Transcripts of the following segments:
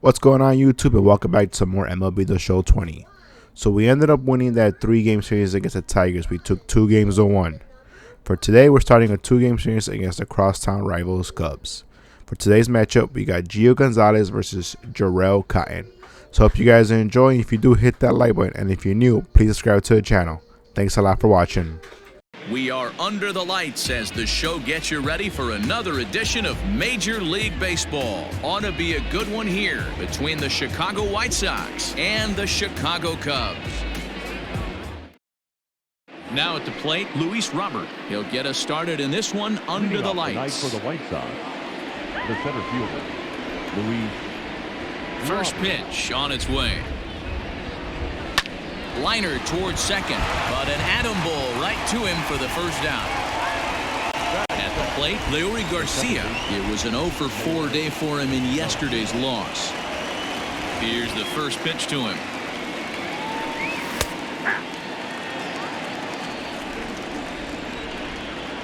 What's going on, YouTube, and welcome back to some more MLB The Show 20. So we ended up winning that 3-game series against the Tigers. We took 2 games to 1. For today, we're starting a 2-game series against the crosstown rivals Cubs. For today's matchup, we got Gio Gonzalez versus Jarrell Cotton. So hope you guys are enjoying. If you do, hit that like button, and if you're new, please subscribe to the channel. Thanks a lot for watching. We are under the lights as the show gets you ready for another edition of Major League Baseball. Ought to be a good one here between the Chicago White Sox and the Chicago Cubs. Now at the plate, Luis Robert. He'll get us started in this one under the lights. For the White Sox, the center fielder, Luis. First pitch on its way. Liner towards second, but an atom ball right to him for the first down. At the plate, Leury Garcia. It was an 0 for 4 day for him in yesterday's loss. Here's the first pitch to him.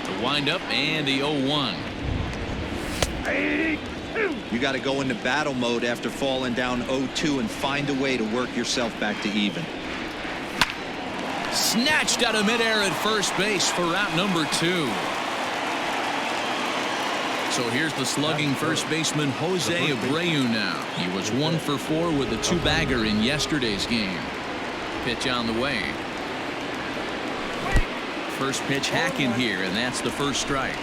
The windup and the 0-1. You got to go into battle mode after falling down 0-2 and find a way to work yourself back to even. Snatched out of midair at first base for route number 2. So here's the slugging first baseman Jose Abreu now. He was 1 for 4 with a 2-bagger in yesterday's game. Pitch on the way. First pitch hacking here, and that's the first strike.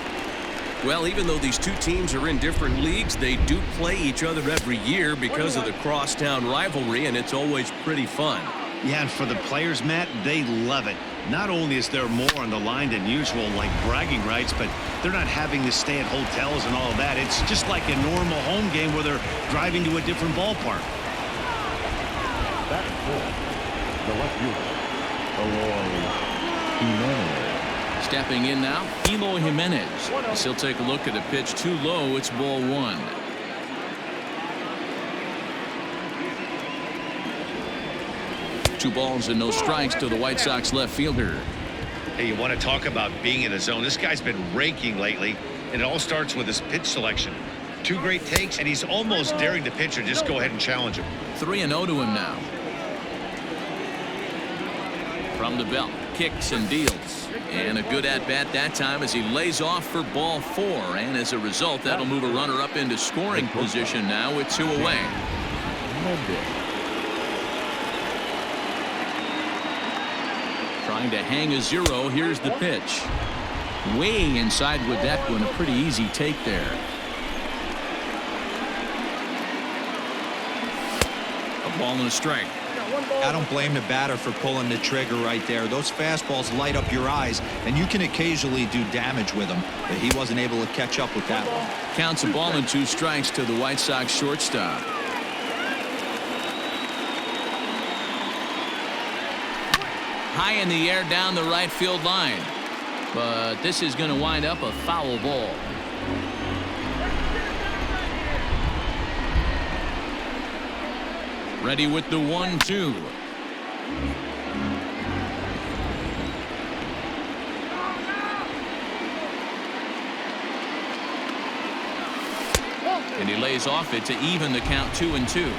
Well, even though these two teams are in different leagues, they do play each other every year because of the crosstown rivalry, and it's always pretty fun. Yeah, and for the players, Matt, they love it. Not only is there more on the line than usual, like bragging rights, but they're not having to stay at hotels and all of that. It's just like a normal home game where they're driving to a different ballpark. That is full. The left fielder, Eloy Jimenez. Stepping in now, Eloy Jimenez. As he'll take a look at a pitch too low. It's ball 1. Two balls and no strikes to the White Sox left fielder. Hey, you want to talk about being in a zone? This guy's been raking lately, and it all starts with his pitch selection. 2 great takes, and he's almost daring the pitcher just go ahead and challenge him. 3-0 to him now. From the belt, kicks and deals. And a good at-bat that time as he lays off for ball 4. And as a result, that'll move a runner up into scoring position now with 2 away. Trying to hang a 0. Here's the pitch. Way inside with that one. A pretty easy take there. A ball and a strike. I don't blame the batter for pulling the trigger right there. Those fastballs light up your eyes, and you can occasionally do damage with them, but he wasn't able to catch up with that one. Counts a ball and 2 strikes to the White Sox shortstop. High in the air down the right field line, but this is going to wind up a foul ball. Ready with the 1-2. And he lays off it to even the count 2-2.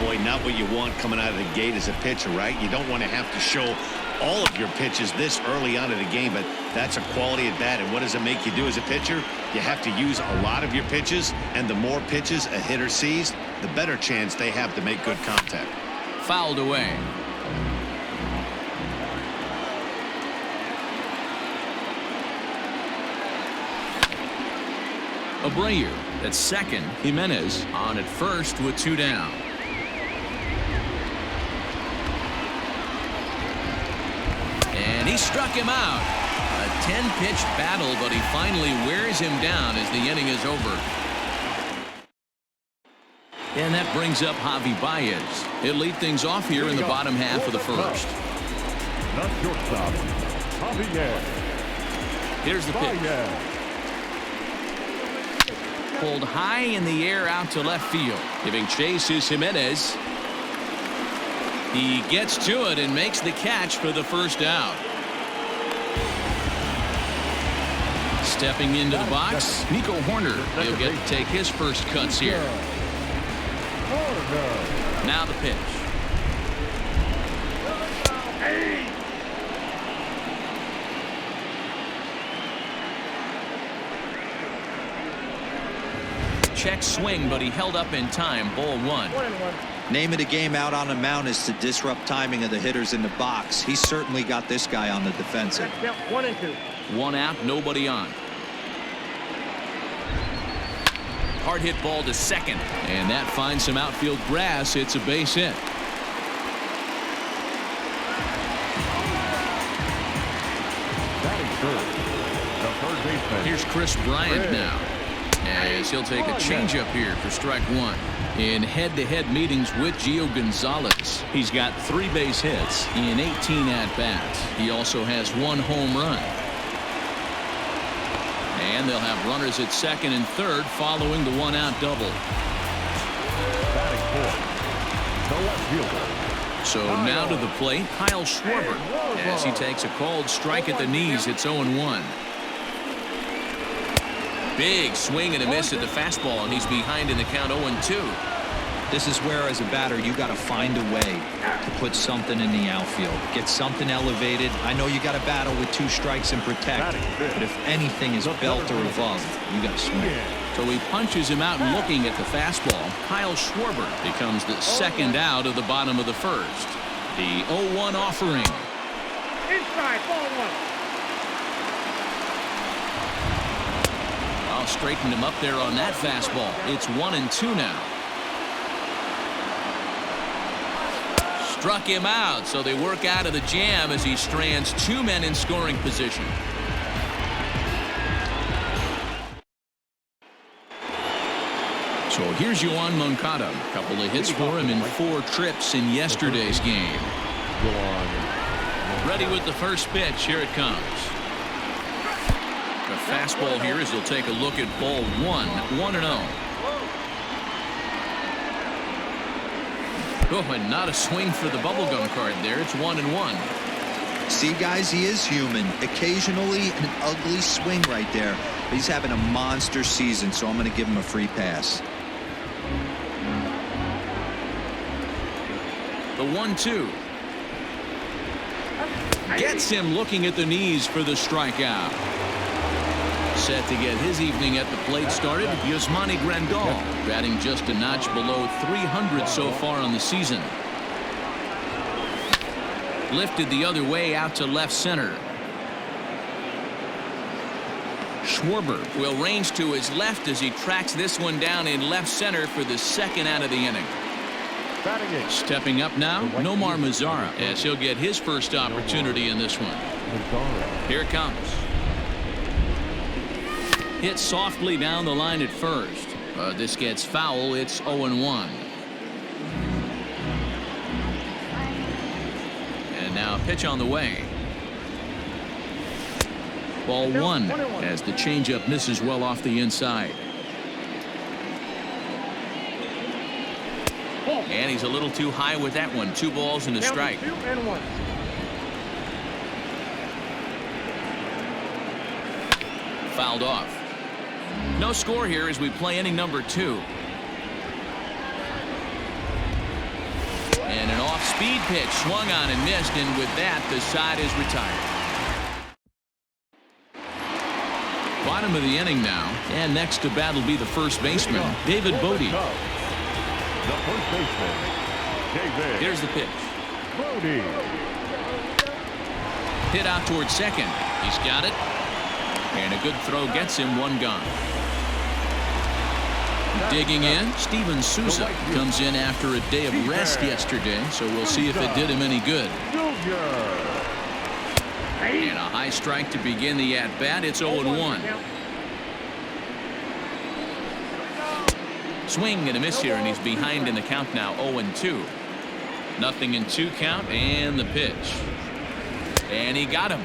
Boy, not what you want coming out of the gate as a pitcher, right? You don't want to have to show all of your pitches this early on in the game, but that's a quality at bat. And what does it make you do as a pitcher? You have to use a lot of your pitches, and the more pitches a hitter sees, the better chance they have to make good contact. Fouled away. Abreu at second. Jimenez on at first with 2 down. And he struck him out. A 10-pitch battle, but he finally wears him down as the inning is over. And that brings up Javi Baez. He'll lead things off here in the bottom half of the first. Not shortstop, Javier. Here's the pitch. Pulled high in the air out to left field. Giving chase is Jimenez. He gets to it and makes the catch for the first out. Stepping into the box, Nico Horner. He'll get to take his first cuts here. Now the pitch. Check swing, but he held up in time. Ball 1. Name of the game out on the mound is to disrupt timing of the hitters in the box. He's certainly got this guy on the defensive. 1-2. 1 out, nobody on. Hard hit ball to second, and that finds some outfield grass. It's a base hit. Batting third, the third baseman. Here's Chris Bryant now, as he'll take a changeup here for strike 1. In head-to-head meetings with Gio Gonzalez, he's got 3 base hits in 18 at-bats. He also has 1 home run. And they'll have runners at second and third following the 1-out double. Batting fourth, the left fielder. So now to the plate, Kyle Schwarber, as he takes a called strike at the knees. It's 0-1. Big swing and a miss at the fastball, and he's behind in the count 0-2. This is where, as a batter, you got to find a way to put something in the outfield. Get something elevated. I know you got to battle with 2 strikes and protect, but if anything is belt or above, you got to swing. So he punches him out and looking at the fastball. Kyle Schwarber becomes the second out of the bottom of the first. The 0-1 offering. Inside, ball 1. I'll straighten him up there on that fastball. It's 1-2 now. Struck him out, so they work out of the jam as he strands 2 men in scoring position. So here's Yoan Moncada. A couple of hits for him in 4 trips in yesterday's game. Ready with the first pitch. Here it comes. The fastball here as he'll take a look at ball 1. 1-0. Oh, and not a swing for the bubblegum card there. It's 1-1. See, guys, he is human. Occasionally an ugly swing right there. He's having a monster season, so I'm going to give him a free pass. The 1-2. Gets him looking at the knees for the strikeout. Set to get his evening at the plate started, Yasmani Grandal, batting just a notch below 300 so far on the season. Lifted the other way out to left center. Schwarber will range to his left as he tracks this one down in left center for the second out of the inning. Stepping up now, Nomar Mazara, as he'll get his first opportunity in this one. Here it comes. Hit softly down the line at first. This gets foul. It's 0-1. And now pitch on the way. Ball 1 as the changeup misses well off the inside. And he's a little too high with that one. 2 balls and a strike. 2-1. Fouled off. No score here as we play inning number 2. And an off-speed pitch swung on and missed, and with that, the side is retired. Bottom of the inning now, and next to bat will be the first baseman, David Bodie. The first baseman, David. Here's the pitch. Bodie. Hit out towards second. He's got it. And a good throw gets him 1 gone. Digging in, Steven Souza comes in after a day of rest yesterday, so we'll see if it did him any good. And a high strike to begin the at-bat. It's 0-1. Swing and a miss here, and he's behind in the count now, 0-2. 0-2 count, and the pitch. And he got him.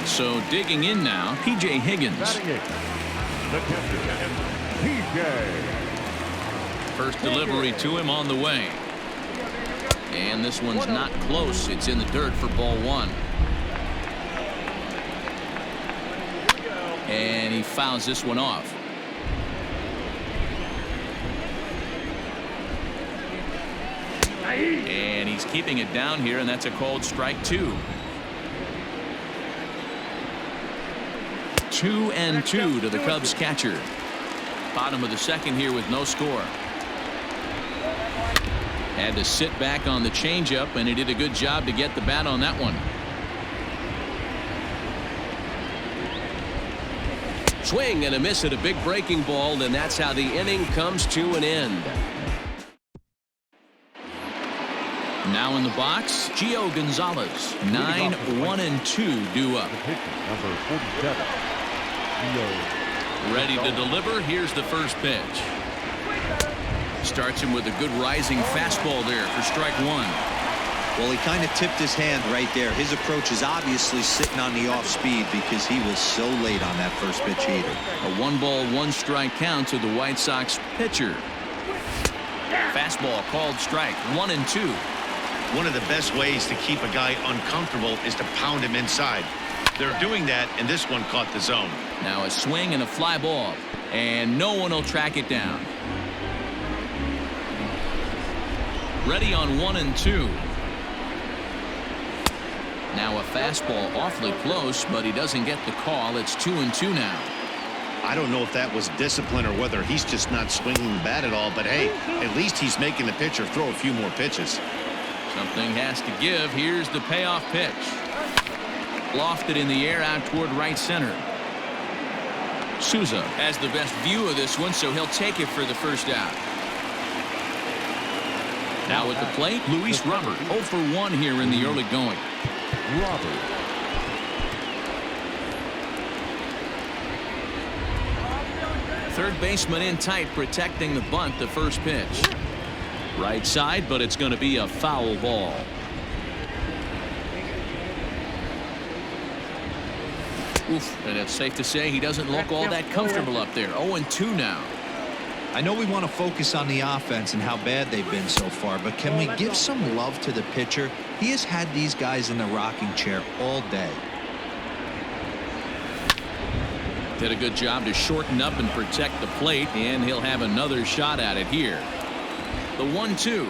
So digging in now, P.J. Higgins. The catcher, P.J. First delivery to him on the way. And this one's not close. It's in the dirt for ball 1. And he fouls this one off. And he's keeping it down here, and that's a called strike 2. 2-2 to the Cubs catcher. Bottom of the second here with no score. Had to sit back on the changeup, and he did a good job to get the bat on that one. Swing and a miss at a big breaking ball, and that's how the inning comes to an end. Now in the box, Gio Gonzalez. 9-1-2 due up. The pitcher, number 47. Ready to deliver. Here's the first pitch. Starts him with a good rising fastball there for strike 1. Well, he kind of tipped his hand right there. His approach is obviously sitting on the off speed because he was so late on that first pitch hitter. A 1-ball, 1-strike count to the White Sox pitcher. Fastball called strike 1-2. One of the best ways to keep a guy uncomfortable is to pound him inside. They're doing that, and this one caught the zone. Now a swing and a fly ball, and no one will track it down. Ready on 1-2. Now a fastball awfully close, but he doesn't get the call. It's 2-2 now. I don't know if that was discipline or whether he's just not swinging the bat at all, but hey, at least he's making the pitcher throw a few more pitches. Something has to give. Here's the payoff pitch. Lofted in the air out toward right center. Souza has the best view of this one, so he'll take it for the first out. Now at the plate, Luis Robert 0 for 1 here in the early going. Robert. Third baseman in tight, protecting the bunt. The first pitch. Right side, but it's going to be a foul ball. Oof, and it's safe to say he doesn't look all that comfortable up there. 0-2 now. I know we want to focus on the offense and how bad they've been so far, but can we give some love to the pitcher? He has had these guys in the rocking chair all day. Did a good job to shorten up and protect the plate, and he'll have another shot at it here. The 1-2.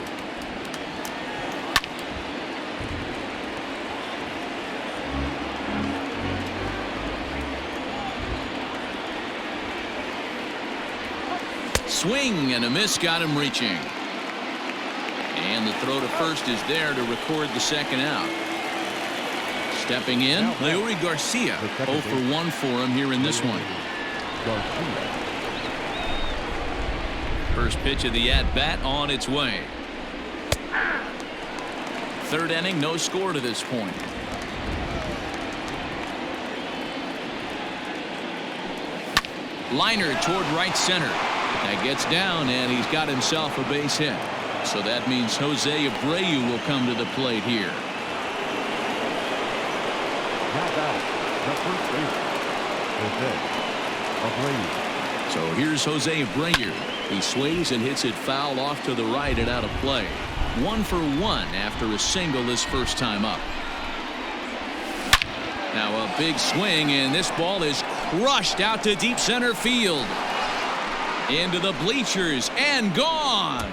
Swing and a miss, got him reaching. And the throw to first is there to record the second out. Stepping in, Leury Garcia. 0 for 1 for him here in this one. First pitch of the at-bat on its way. Third inning, no score to this point. Liner toward right center. That gets down, and he's got himself a base hit. So that means Jose Abreu will come to the plate here. Now out, the first baseman, Jose Abreu. So here's Jose Abreu. He sways and hits it foul off to the right and out of play. 1 for 1 after a single his first time up. Now a big swing, and this ball is crushed out to deep center field. Into the bleachers and gone.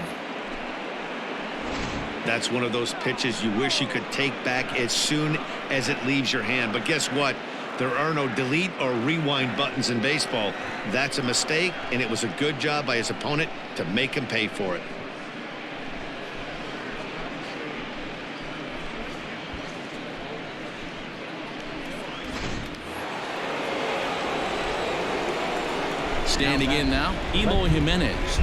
That's one of those pitches you wish you could take back as soon as it leaves your hand. But guess what? There are no delete or rewind buttons in baseball. That's a mistake, and it was a good job by his opponent to make him pay for it. Standing in now, Eloy Jimenez.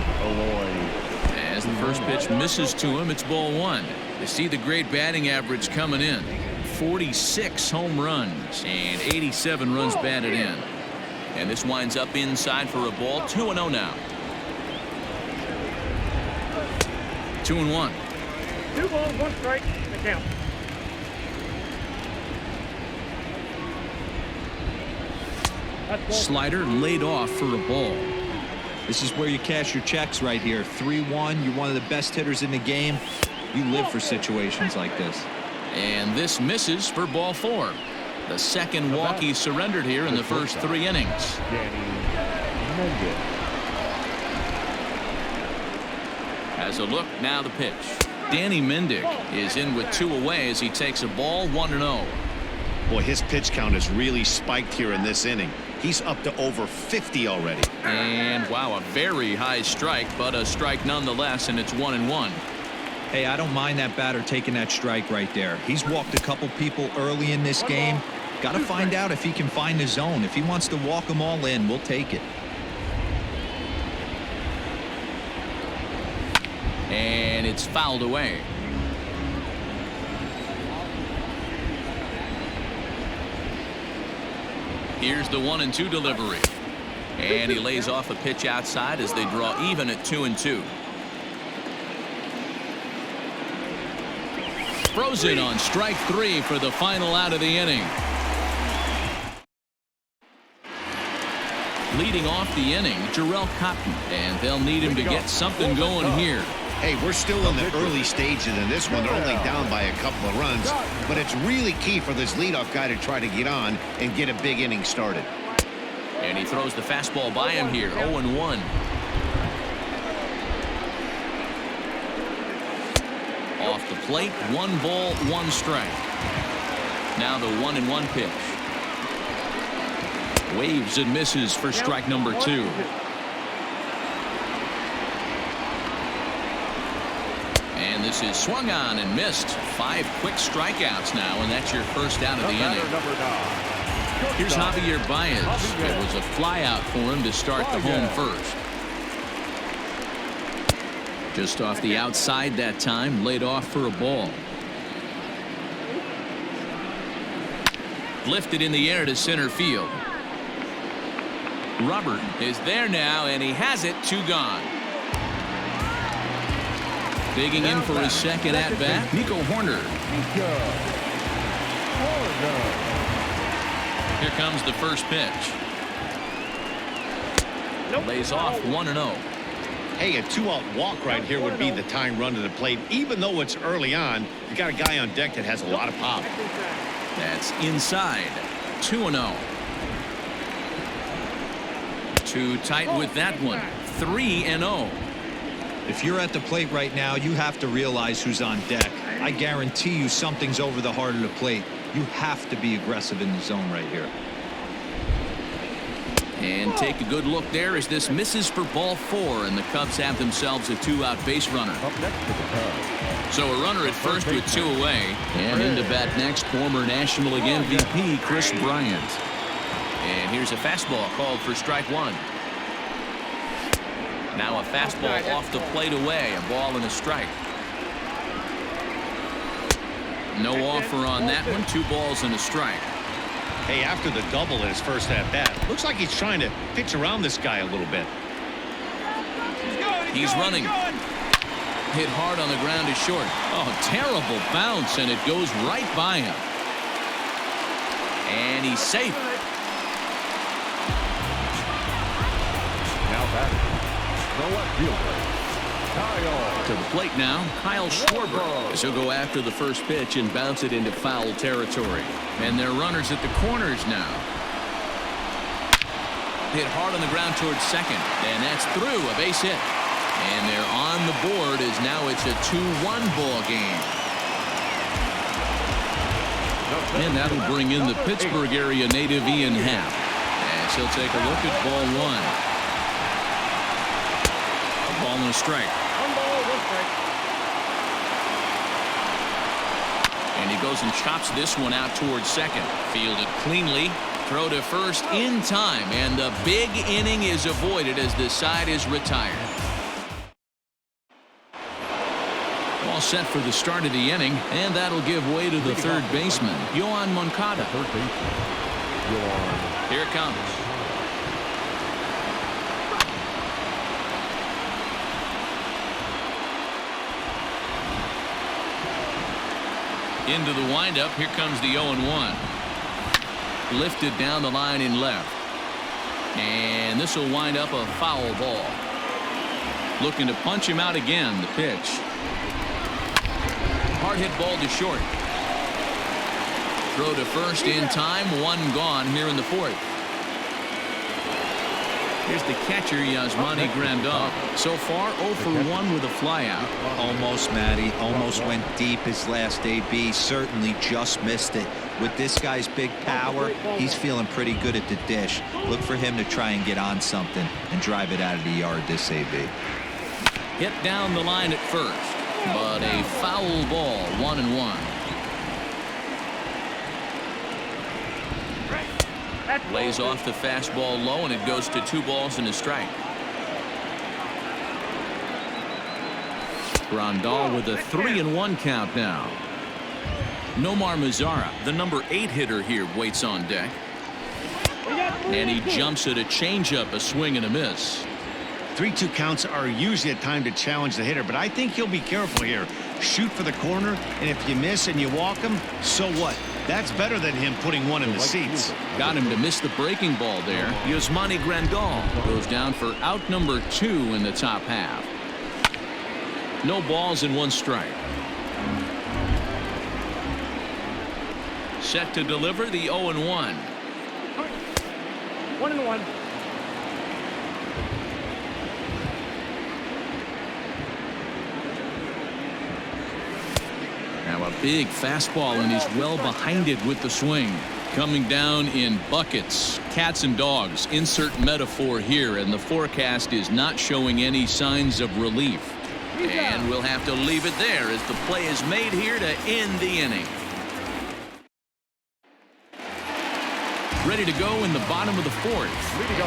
As the first pitch misses to him, it's ball 1. You see the great batting average coming in. 46 home runs and 87 runs batted in. And this winds up inside for a ball. 2-0 now. 2-1. 2 balls, 1 strike, the count. Slider laid off for a ball. This is where you cash your checks right here. 3-1. You're one of the best hitters in the game. You live for situations like this. And this misses for ball 4. The second walk he surrendered here in the first 3 innings. As a look, now the pitch. Danny Mendick is in with 2 away as he takes a ball 1-0. Boy, his pitch count has really spiked here in this inning. He's up to over 50 already. And wow, a very high strike, but a strike nonetheless, and it's 1-1. Hey, I don't mind that batter taking that strike right there. He's walked a couple people early in this game. Got to find out if he can find the zone. If he wants to walk them all in, we'll take it. And it's fouled away. Here's the 1-2 delivery. And he lays off a pitch outside as they draw even at 2-2. Frozen on strike 3 for the final out of the inning. Leading off the inning, Jarrell Cotton, and they'll need him to get something going here. Hey, we're still in the early stages in this one. They're only down by a couple of runs, but it's really key for this leadoff guy to try to get on and get a big inning started. And he throws the fastball by him here, 0-1. Off the plate, 1 ball, 1 strike. Now the 1-1 pitch. Waves and misses for strike number 2. And this is swung on and missed. 5 quick strikeouts now, and that's your first out of the inning. Here's Javier Baez. It was a fly out for him to start the home first. Just off the outside that time, laid off for a ball. Lifted in the air to center field. Robert is there now, and he has it. 2 gone. Digging in for his second at-bat, Nico Horner. Here comes the first pitch. Lays off 1-0. Hey, a 2-out walk right here would be the tying run to the plate. Even though it's early on, you got a guy on deck that has a lot of pop. That's inside. 2-0. Too tight with that one. 3-0. If you're at the plate right now, you have to realize who's on deck. I guarantee you something's over the heart of the plate. You have to be aggressive in the zone right here. And take a good look there as this misses for ball 4, and the Cubs have themselves a 2-out base runner. So a runner at first with 2 away. And into bat next, former National League MVP Chris Bryant. And here's a fastball called for strike 1. Now a fastball off the plate away, a ball and a strike. No offer on that one. 2 balls and a strike. Hey, after the double in his first at-bat, looks like he's trying to pitch around this guy a little bit. He's running. Hit hard on the ground to short. Oh, terrible bounce, and it goes right by him. And he's safe. Now batting, the left fielder, Kyle. To the plate now, Kyle Schwarber. As he'll go after the first pitch and bounce it into foul territory. And they're runners at the corners now. Hit hard on the ground towards second, and that's through, a base hit. And they're on the board as now it's a 2-1 ball game. And that'll bring in the Pittsburgh area native Ian Happ. As he'll take a look at ball 1. A ball and a strike. 1 ball, 1 strike. And he goes and chops this one out towards second. Fielded cleanly. Throw to first in time. And the big inning is avoided as the side is retired. All set for the start of the inning. And that'll give way to the third baseman, Yoan Moncada. Here it comes. Into the windup. Here comes the 0-1. Lifted down the line in left. And this will wind up a foul ball. Looking to punch him out again. The pitch. Hard hit ball to short. Throw to first in time. 1 gone here in the 4th. Here's the catcher, Yasmani Grandal. So far, 0 for 1 with a flyout. Almost, Matty. Almost went deep his last AB. Certainly just missed it. With this guy's big power, he's feeling pretty good at the dish. Look for him to try and get on something and drive it out of the yard this AB. Hit down the line at first, but a foul ball, 1-1. Lays off the fastball low, and it goes to 2 balls and a strike. Grandal with a 3-1 count now. Nomar Mazara, the number 8 hitter here, waits on deck. And he jumps at a changeup, a swing and a miss. 3-2 counts are usually a time to challenge the hitter, but I think he'll be careful here. Shoot for the corner, and if you miss and you walk him, so what? That's better than him putting one in the seats. Got him to miss the breaking ball there. Yasmani Grandal goes down for out number 2 in the top half. No balls and 1 strike. Set to deliver the 0-1. 1-1. Now a big fastball, and he's well behind it with the swing. Coming down in buckets. Cats and dogs. Insert metaphor here, and the forecast is not showing any signs of relief. And we'll have to leave it there as the play is made here to end the inning. Ready to go in the bottom of the 4th.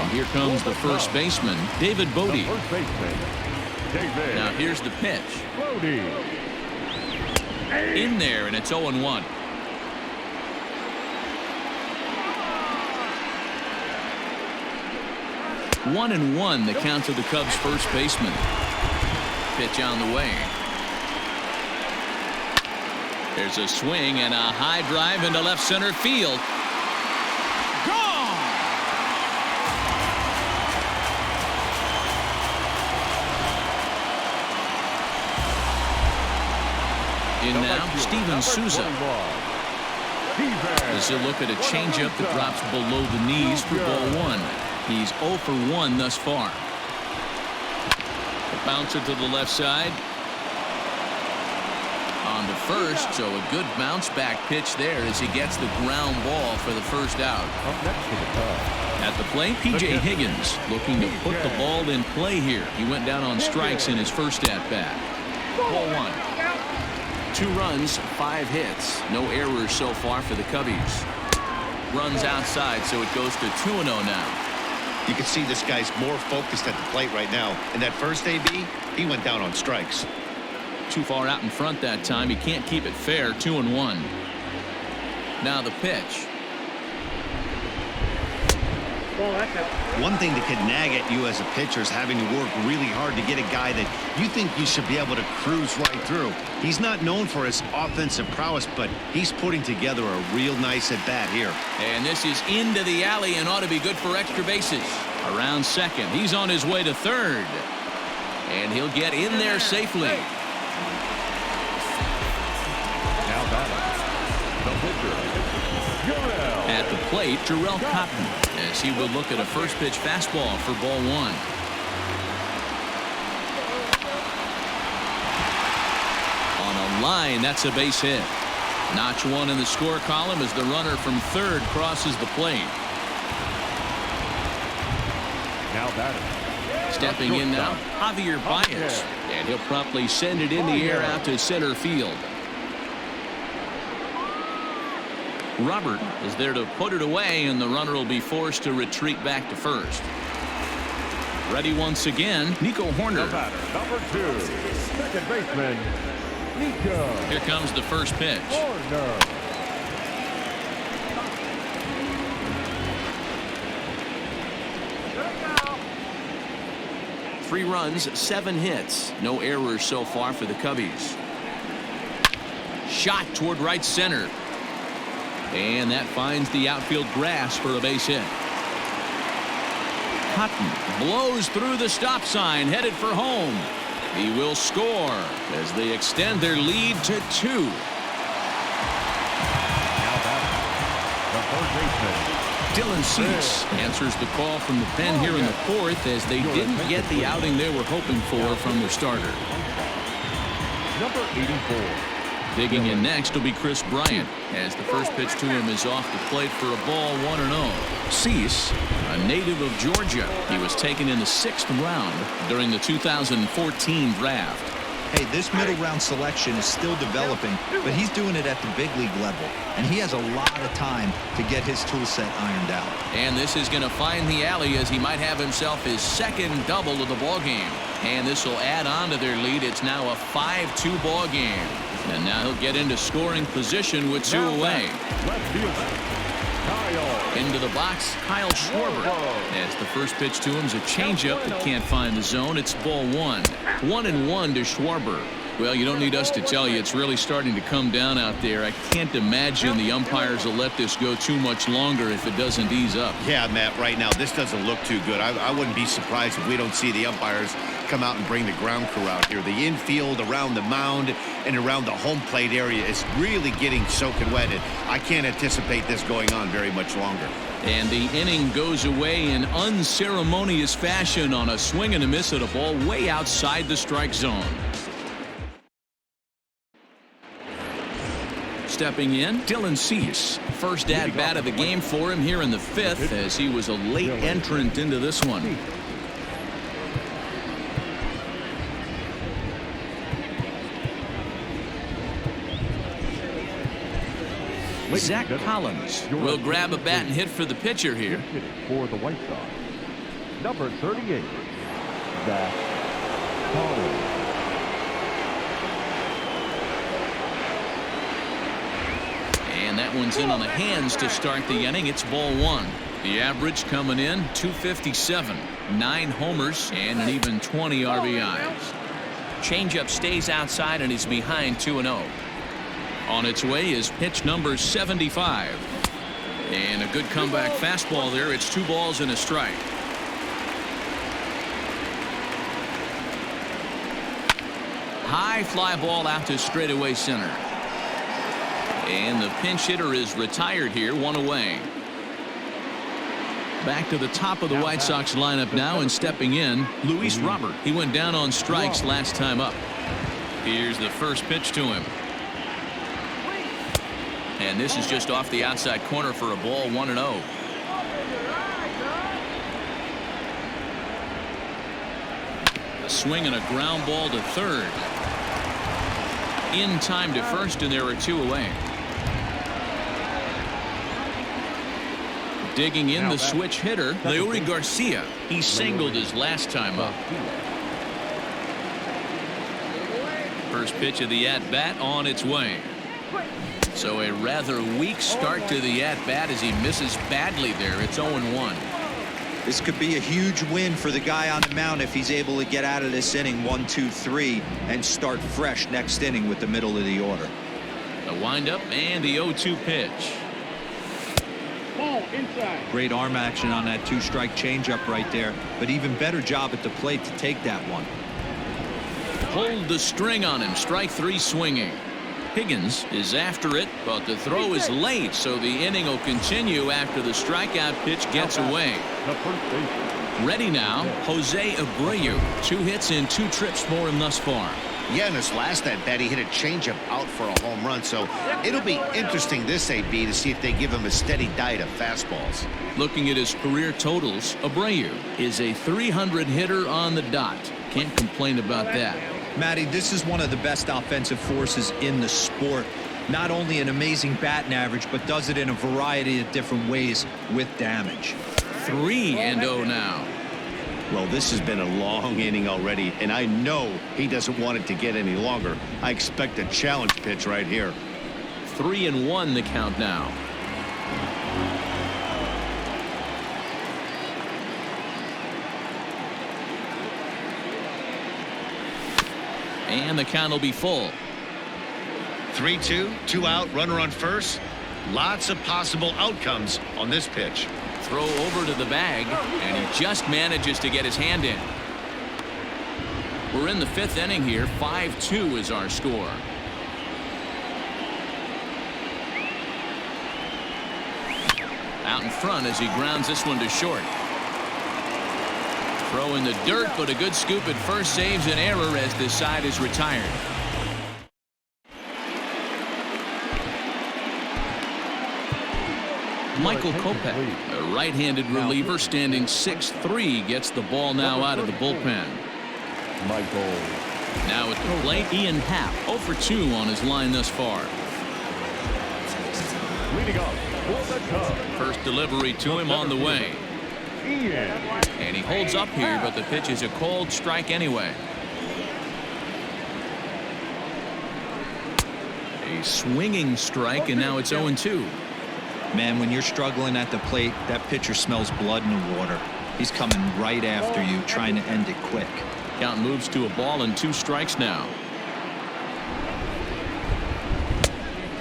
And here comes the first baseman, David Bodie. Now here's the pitch. In there, and it's 0-1. One and one, the count to the Cubs' first baseman. Pitch on the way. There's a swing and a high drive into left center field. Gone! In now, Steven Souza. As he'll look at a changeup that drops below the knees for ball 1. He's 0 for 1 thus far. A bouncer to the left side. On to first, so a good bounce back pitch there as he gets the ground ball for the first out. At the plate, P.J. Higgins looking to put the ball in play here. He went down on strikes in his first at-bat. Ball 1. 2 runs, 5 hits. No errors so far for the Cubbies. Runs outside, so it goes to 2-0 now. You can see this guy's more focused at the plate right now. In that first AB, he went down on strikes. Too far out in front that time. He can't keep it fair. 2-1. Now the pitch. One thing that could nag at you as a pitcher is having to work really hard to get a guy that you think you should be able to cruise right through. He's not known for his offensive prowess, but he's putting together a real nice at-bat here. And this is into the alley and ought to be good for extra bases. Around second. He's on his way to third. And he'll get in there safely. Now batting, the pitcher, At the plate, Jarrell Cotton, as he will look at a first pitch fastball for ball 1. On a line, that's a base hit. Notch 1 in the score column as the runner from third crosses the plate. now batting. Stepping in now, Javier Baez, and he'll promptly send it in the air out to center field. Robert is there to put it away, and the runner will be forced to retreat back to first. Ready once again, Nico Horner. The batter, number 2, second baseman, Nico. Here comes the first pitch. Horner. Three runs, 7 hits. No errors so far for the Cubbies. Shot toward right center. And that finds the outfield grass for a base hit. Cotton blows through the stop sign, headed for home. He will score as they extend their lead to 2. Now batting, the third baseman, Dylan Cease answers the call from the pen here in the fourth as they didn't get the outing they were hoping for from their starter. Number 84. Digging in next will be Chris Bryant as the first pitch to him is off the plate for a ball 1-0. Cease, a native of Georgia. He was taken in the 6th round during the 2014 draft. Hey, this middle round selection is still developing, but he's doing it at the big league level, and he has a lot of time to get his tool set ironed out. And this is going to find the alley as he might have himself his second double of the ball game. And this will add on to their lead. It's now a 5-2 ball game. And now he'll get into scoring position with 2 away. Left fielder, Kyle. Into the box, Kyle Schwarber. As the first pitch to him is a changeup that can't find the zone. It's ball 1. 1-1 to Schwarber. Well, you don't need us to tell you it's really starting to come down out there. I can't imagine the umpires will let this go too much longer if it doesn't ease up. Yeah, Matt, right now this doesn't look too good. I wouldn't be surprised if we don't see the umpires come out and bring the ground crew out here. The infield around the mound and around the home plate area is really getting soaking wet, and I can't anticipate this going on very much longer. And the inning goes away in unceremonious fashion on a swing and a miss at a ball way outside the strike zone. Stepping in, Dylan Cease. First at-bat of the game for him here in the 5th as he was a late entrant into this one. Zach Collins will grab a bat and hit for the pitcher here. For the White Sox, number 38, Zach Collins. And that one's in on the hands to start the inning. It's ball 1. The average coming in 257, 9 homers and an even 20 RBIs. Changeup stays outside and he's behind 2-0. On its way is pitch number 75. And a good comeback fastball there. It's 2 balls and a strike. High fly ball out to straightaway center. And the pinch hitter is retired here, 1 away. Back to the top of the White Sox lineup now, and stepping in, Luis Robert. He went down on strikes last time up. Here's the first pitch to him. And this is just off the outside corner for a ball, 1-0. A swing and a ground ball to third. In time to first, and there are 2 away. Digging in the switch hitter, Leury Garcia. He singled his last time up. First pitch of the at-bat on its way. So a rather weak start to the at-bat as he misses badly there. It's 0-1. This could be a huge win for the guy on the mound if he's able to get out of this inning 1, 2, 3 and start fresh next inning with the middle of the order. The windup and the 0-2 pitch. Ball inside. Great arm action on that 2-strike changeup right there, but even better job at the plate to take that one. Hold the string on him. Strike 3 swinging. Higgins is after it, but the throw is late, so the inning will continue after the strikeout pitch gets away. The first baseman. Ready now, Jose Abreu. 2 hits and 2 trips for him thus far. Yeah, in his last at-bat, he hit a changeup out for a home run, so it'll be interesting this AB to see if they give him a steady diet of fastballs. Looking at his career totals, Abreu is a 300 hitter on the dot. Can't complain about that. Matty, this is one of the best offensive forces in the sport. Not only an amazing batting average, but does it in a variety of different ways with damage. 3-0 now. Well, this has been a long inning already, and I know he doesn't want it to get any longer. I expect a challenge pitch right here. 3-1 the count now. And the count will be full. 3-2, 2 out, runner on first. Lots of possible outcomes on this pitch. Throw over to the bag, and he just manages to get his hand in. We're in the 5th inning here. 5-2 is our score. Out in front as he grounds this one to short. Throw in the dirt, but a good scoop at first saves an error as this side is retired. Michael Kopech, a right-handed reliever standing 6'3", gets the ball now out of the bullpen. Now at the plate, Ian Happ, 0 for 2 on his line thus far. Leading off for the Cubs. First delivery to him on the way. And he holds up here, but the pitch is a cold strike anyway. A swinging strike, and now it's 0-2. Man, when you're struggling at the plate, that pitcher smells blood in the water. He's coming right after you, trying to end it quick. Count moves to a ball and 2 strikes now.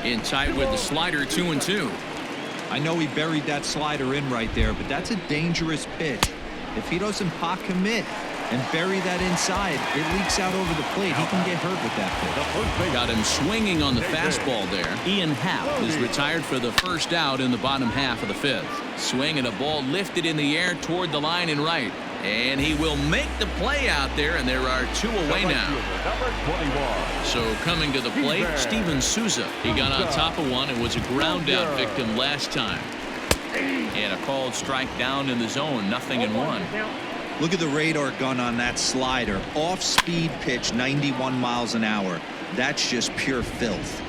In tight with the slider, 2-2. I know he buried that slider in right there, but that's a dangerous pitch. If he doesn't pot commit and bury that inside, it leaks out over the plate. He can get hurt with that pitch. Got him swinging on the fastball there. Ian Happ is retired for the first out in the bottom half of the 5th. Swing and a ball lifted in the air toward the line and right. And he will make the play out there, and there are 2 away now. So coming to the plate, Steven Souza. He got on top of one and was a ground out victim last time. And a called strike down in the zone, 0-1. Look at the radar gun on that slider. Off-speed pitch, 91 miles an hour. That's just pure filth.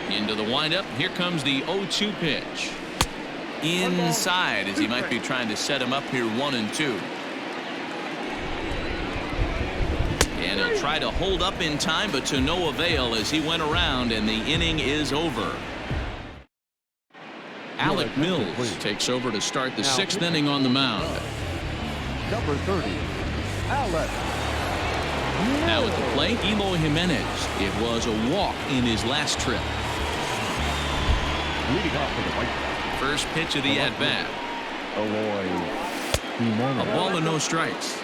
Into the windup. Here comes the 0-2 pitch. Inside as he might be trying to set him up here 1-2. And he'll try to hold up in time, but to no avail as he went around and the inning is over. Alec Mills takes over to start the 6th inning on the mound. Number 30, Alec. Now at the plate, Eloy Jimenez. It was a walk in his last trip. Leading off for the White Sox. First pitch of the at-bat. A ball and no strikes.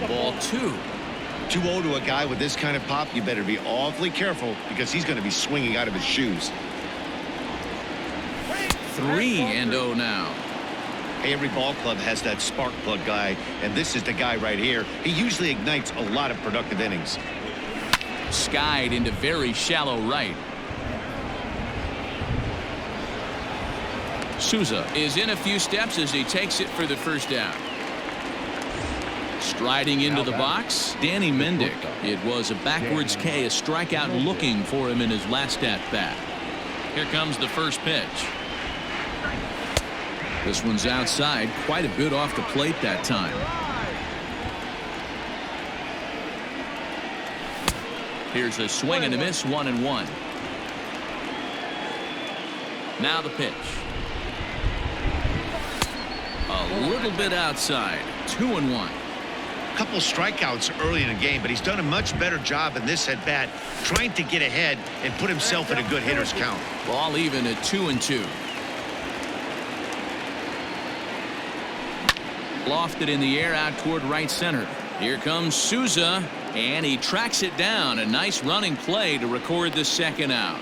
Ball 2. 2-0 to a guy with this kind of pop. You better be awfully careful because he's going to be swinging out of his shoes. 3-0 now. Every ball club has that spark plug guy, and this is the guy right here. He usually ignites a lot of productive innings. Skied into very shallow right. Souza is in a few steps as he takes it for the first down. Striding into the box, Danny Mendick. It was a backwards K, a strikeout looking for him in his last at-bat. Here comes the first pitch. This one's outside, quite a bit off the plate that time. Here's a swing and a miss, 1-1. Now the pitch. A little bit outside, 2-1. Couple strikeouts early in the game, but he's done a much better job in this at bat trying to get ahead and put himself in a good hitter's count. Ball even at 2-2. Lofted in the air out toward right center. Here comes Souza, and he tracks it down. A nice running play to record the second out.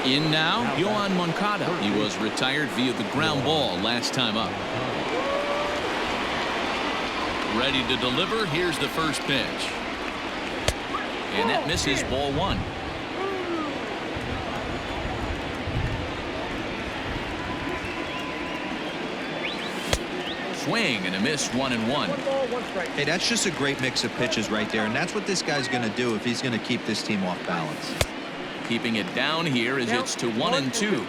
In now, Yohan Moncada. He was retired via the ground ball last time up. Ready to deliver. Here's the first pitch. And that misses, ball 1. Swing and a miss, 1-1. Hey, that's just a great mix of pitches right there, and that's what this guy's going to do if he's going to keep this team off balance. Keeping it down here as it's to 1-2.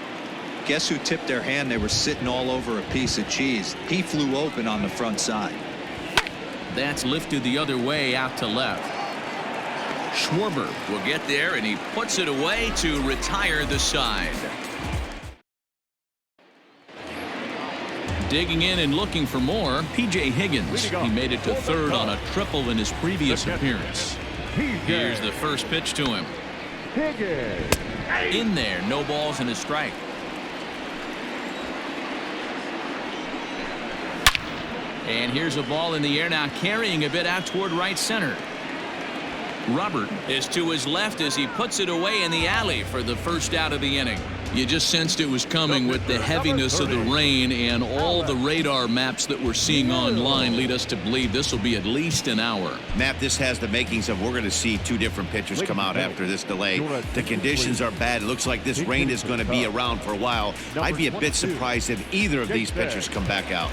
Guess who tipped their hand? They were sitting all over a piece of cheese. He flew open on the front side. That's lifted the other way out to left. Schwarber will get there, and he puts it away to retire the side. Digging in and looking for more, P.J. Higgins. He made it to third on a triple in his previous appearance. Here's the first pitch to him. In there, no balls and a strike. And here's a ball in the air now, carrying a bit out toward right center. Robert is to his left as he puts it away in the alley for the first out of the inning. You just sensed it was coming with the heaviness of the rain, and all the radar maps that we're seeing online lead us to believe this will be at least an hour. Matt, this has the makings of we're going to see two different pitchers come out after this delay. The conditions are bad. It looks like this rain is going to be around for a while. I'd be a bit surprised if either of these pitchers come back out.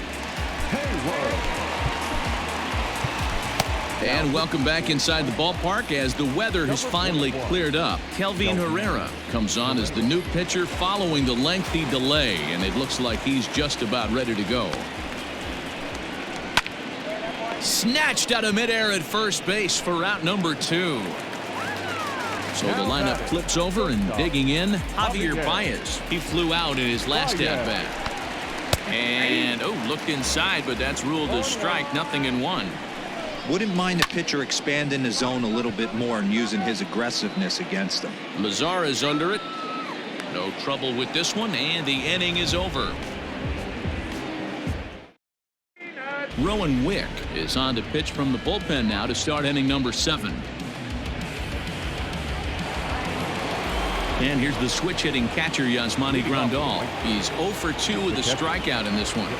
And welcome back inside the ballpark as the weather has finally cleared up. Kelvin Herrera comes on as the new pitcher following the lengthy delay, and it looks like he's just about ready to go. Snatched out of midair at first base for out number 2. So the lineup flips over, and digging in, Javier Baez. He flew out in his last at-bat. And, looked inside, but that's ruled a strike, 0-1. Wouldn't mind the pitcher expanding the zone a little bit more and using his aggressiveness against them. Mazara's under it. No trouble with this one, and the inning is over. Rowan Wick is on to pitch from the bullpen now to start inning number 7. And here's the switch-hitting catcher, Yasmani Grandal. He's 0 for 2 with a strikeout in this one.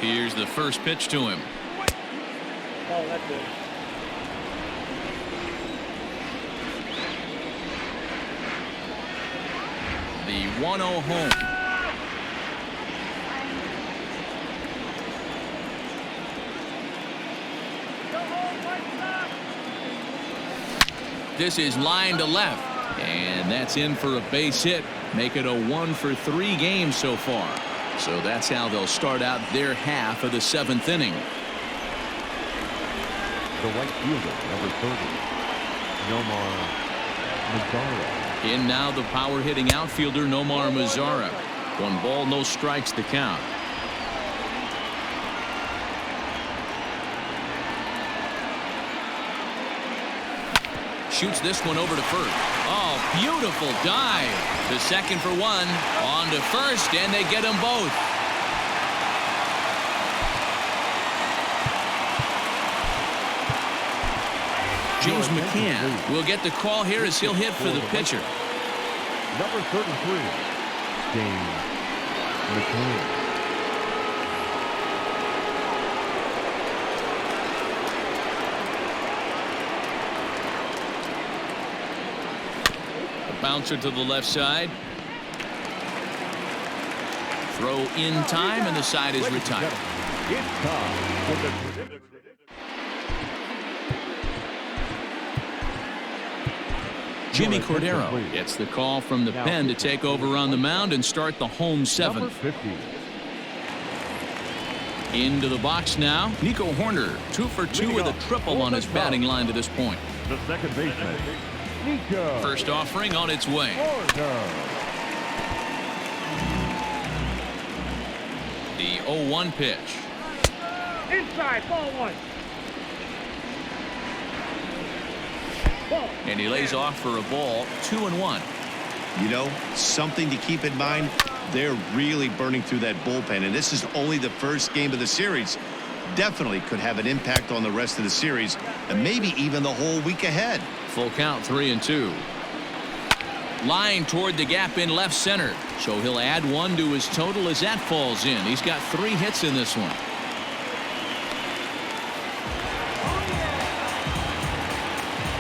Here's the first pitch to him. Oh, that's good. The 1-0 home. This is line to left, and that's in for a base hit. Make it a 1 for 3 games so far. So that's how they'll start out their half of the 7th inning. The right fielder, number 30, Nomar Mazara. In now the power-hitting outfielder, Nomar Mazara. 1 ball, no strikes to count. Shoots this one over to first. Oh, beautiful dive. To second for 1. On to first, and they get them both. James McCann will get the call here as he'll hit for the pitcher. Number 33, James McCann. Bouncer to the left side. Throw in time, and the side is retired. It's time. Jimmy Cordero gets the call from the pen to take over on the mound and start the home 7th. Into the box now, Nico Horner, 2 for 2 with a triple on his batting line to this point. The second baseman, Nico. First offering on its way. The 0-1 pitch. Inside, ball 1. And he lays off for a ball, 2-1. You know, something to keep in mind, they're really burning through that bullpen, and this is only the first game of the series. Definitely could have an impact on the rest of the series, and maybe even the whole week ahead. Full count, 3-2. Line toward the gap in left center, so he'll add 1 to his total as that falls in. He's got 3 hits in this one.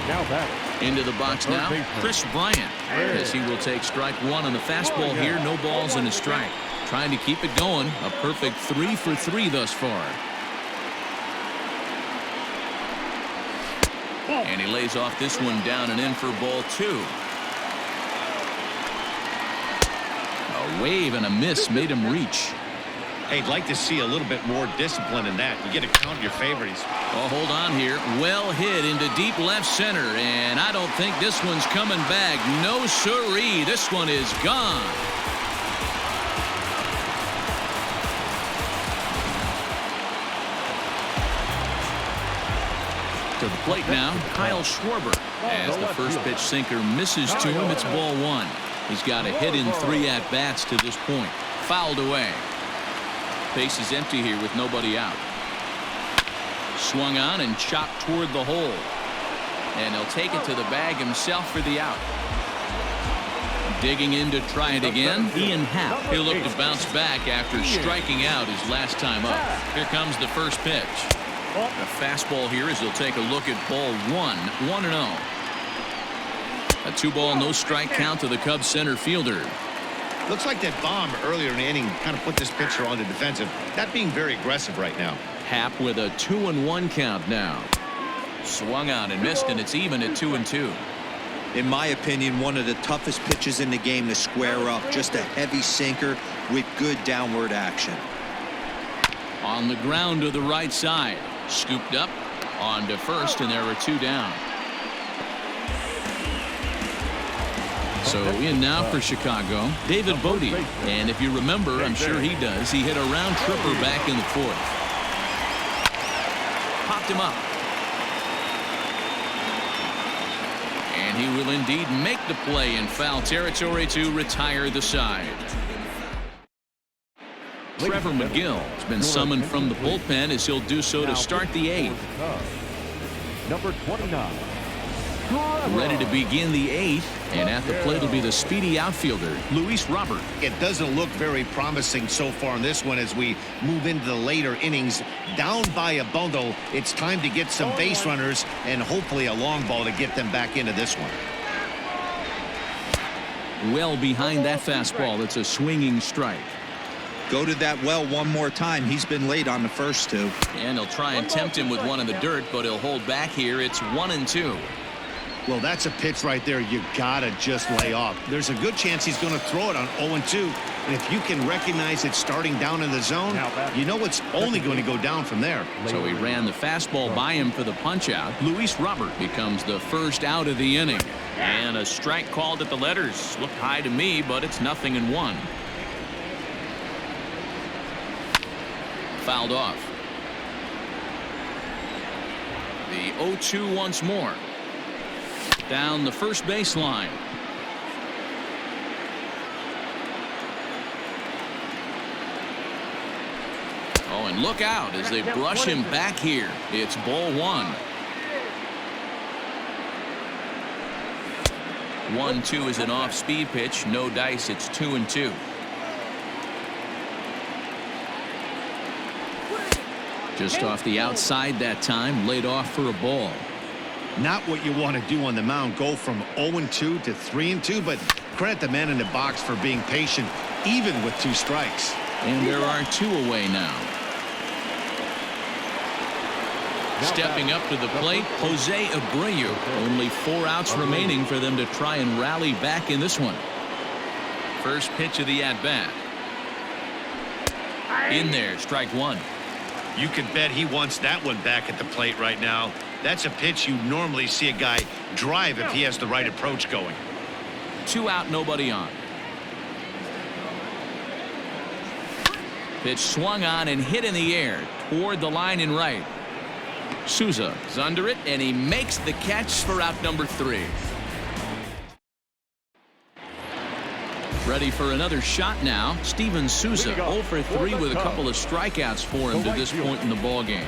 Now back. Into the box now, Chris Bryant, as he will take strike 1 on the fastball here. No balls and a strike. Trying to keep it going. A perfect 3 for 3 thus far. And he lays off this one down and in for ball 2. A wave and a miss made him reach. Hey, I'd like to see a little bit more discipline in that. You get to count your favorites. Oh, hold on here. Well hit into deep left center, and I don't think this one's coming back. No siree. This one is gone. To the plate now, Kyle Schwarber. As the first pitch sinker misses to him, it's ball 1. He's got a hit in 3 at-bats to this point. Fouled away. Base is empty here with nobody out. Swung on and chopped toward the hole. And he'll take it to the bag himself for the out. Digging in to try it again. Ian Happ. He'll look to bounce back after striking out his last time up. Here comes the first pitch. The fastball here as he'll take a look at ball 1-0. A 2-ball, no strike count to the Cubs center fielder. Looks like that bomb earlier in the inning kind of put this pitcher on the defensive. Not being very aggressive right now. Happ with a 2-1 count now. Swung on and missed, and it's even at 2-2. In my opinion, one of the toughest pitches in the game to square up. Just a heavy sinker with good downward action. On the ground to the right side. Scooped up on to first, and there were 2 down. So in now for Chicago, David Bodie. And if you remember, I'm sure he does, he hit a round tripper back in the 4th. Popped him up. And he will indeed make the play in foul territory to retire the side. Trevor McGill has been summoned from the bullpen as he'll do so to start the 8th. Number 29. Ready to begin the 8th, and at the plate will be the speedy outfielder, Luis Robert. It doesn't look very promising so far in this one as we move into the later innings. Down by a bundle, it's time to get some base runners and hopefully a long ball to get them back into this one. Well behind that fastball. It's a swinging strike. Go to that well one more time. He's been late on the first 2. And he'll try and tempt him with one in the dirt, but he'll hold back here. It's 1-2. Well, that's a pitch right there you gotta just lay off. There's a good chance he's going to throw it on 0-2, and if you can recognize it starting down in the zone, you know it's only going to go down from there. So he ran the fastball by him for the punch out. Luis Robert becomes the first out of the inning, and a strike called at the letters. Looked high to me, but it's 0-1. Fouled off. The 0-2 once more. Down the first baseline. Oh, and look out as they brush him back here. It's ball 1. 1-2 is an off-speed pitch. No dice. It's 2-2. Just off the outside that time. Laid off for a ball. Not what you want to do on the mound. Go from 0-2 to 3-2, but credit the man in the box for being patient even with 2 strikes. And there are 2 away now. Stepping up to the plate, Jose Abreu. Only 4 outs remaining for them to try and rally back in this one. First pitch of the at-bat. In there, strike 1. You can bet he wants that one back at the plate right now. That's a pitch you normally see a guy drive if he has the right approach going. 2 out, nobody on. Pitch swung on and hit in the air toward the line in right. Souza is under it, and he makes the catch for out number 3. Ready for another shot now. Steven Souza 0 for 3 with a couple of strikeouts for him to this point in the ballgame.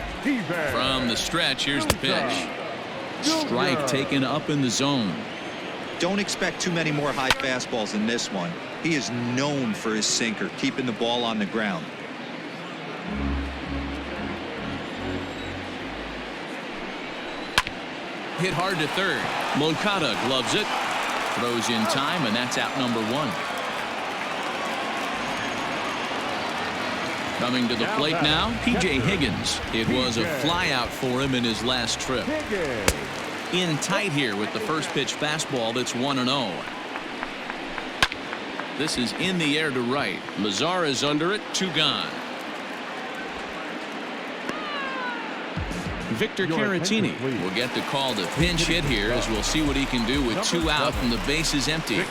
From the stretch, here's the pitch. Strike taken up in the zone. Don't expect too many more high fastballs in this one. He is known for his sinker, keeping the ball on the ground. Hit hard to third. Moncada gloves it. Throws in time, and that's out number 1. Coming to the plate now, P.J. Higgins. It was a flyout for him in his last trip. In tight here with the first pitch fastball that's 1-0. This is in the air to right. Lazar is under it. 2 gone. Victor Caratini will get the call to pinch hit here as we'll see what he can do with 2 out and the base is empty.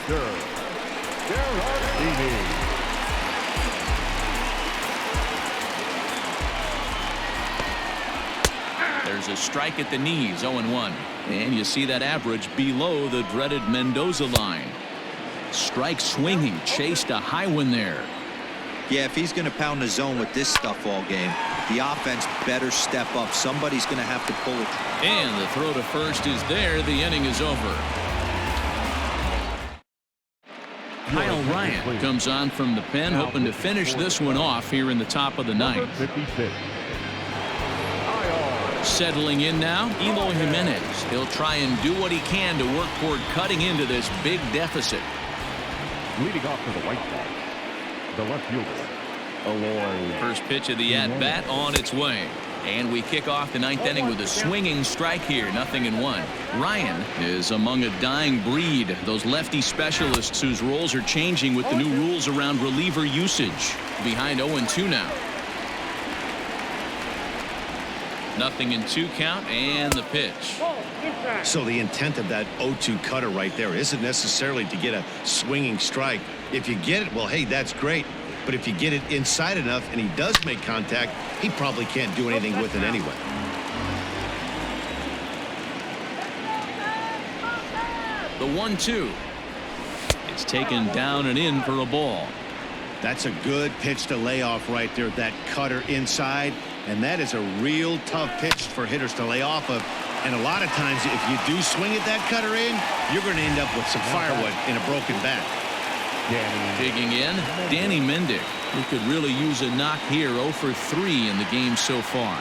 There's a strike at the knees, 0-1. And you see that average below the dreaded Mendoza line. Strike swinging, chased a high one there. Yeah, if he's going to pound the zone with this stuff all game, the offense better step up. Somebody's going to have to pull it. And the throw to first is there. The inning is over. Kyle Ryan comes on from the pen, hoping to finish this one off here in the top of the ninth. 56. Settling in now, Eloy Jimenez. He'll try and do what he can to work toward cutting into this big deficit. Leading off for the White Sox, the left fielder, Eloy. First pitch of the at-bat on its way. And we kick off the ninth inning with a swinging strike here, 0-1. Ryan is among a dying breed, those lefty specialists whose roles are changing with the new rules around reliever usage. Behind 0-2 now. 0-2 count and the pitch. So the intent of that 0-2 cutter right there isn't necessarily to get a swinging strike. If you get it, well, hey, that's great. But if you get it inside enough and he does make contact, he probably can't do anything with it anyway. The 1-2. It's taken down and in for a ball. That's a good pitch to lay off right there, that cutter inside. And that is a real tough pitch for hitters to lay off of. And a lot of times, if you do swing at that cutter in, you're going to end up with some firewood in a broken bat. Digging in, Danny Mendick, who could really use a knock here. 0 for 3 in the game so far.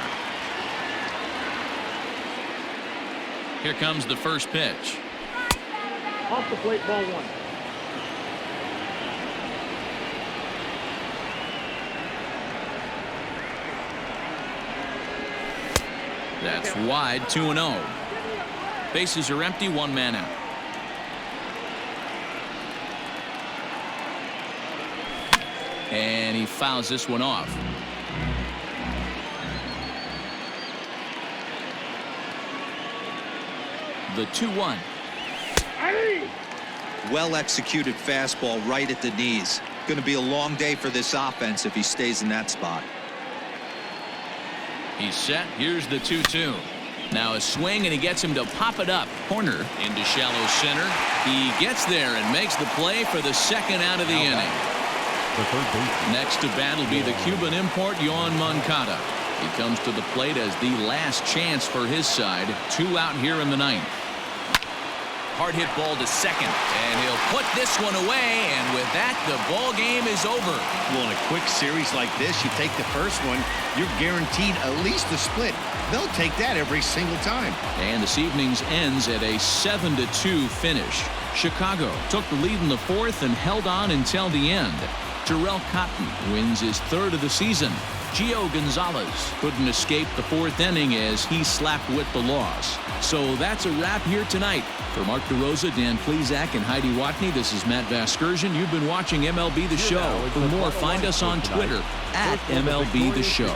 Here comes the first pitch. Off the plate, ball 1. That's wide, 2-0. Bases are empty, 1 man out. And he fouls this one off. The 2-1. Well executed fastball right at the knees. Going to be a long day for this offense if he stays in that spot. He's set. Here's the 2-2. Now a swing, and he gets him to pop it up. Corner into shallow center. He gets there and makes the play for the second out of the inning. Next to bat will be the Cuban import, Yoan Moncada. He comes to the plate as the last chance for his side. 2 out here in the ninth. Hard hit ball to second, and he'll put this one away, and with that, the ball game is over. Well, in a quick series like this, you take the first one, you're guaranteed at least a split. They'll take that every single time. And this evening's ends at a 7-2 finish. Chicago took the lead in the fourth and held on until the end. Terrell Cotton wins his 3rd of the season. Gio Gonzalez couldn't escape the 4th inning as he slapped with the loss. So that's a wrap here tonight. For Mark DeRosa, Dan Plesac, and Heidi Watney, this is Matt Vasgersian. You've been watching MLB The Show. For more, find us on Twitter at MLB The Show.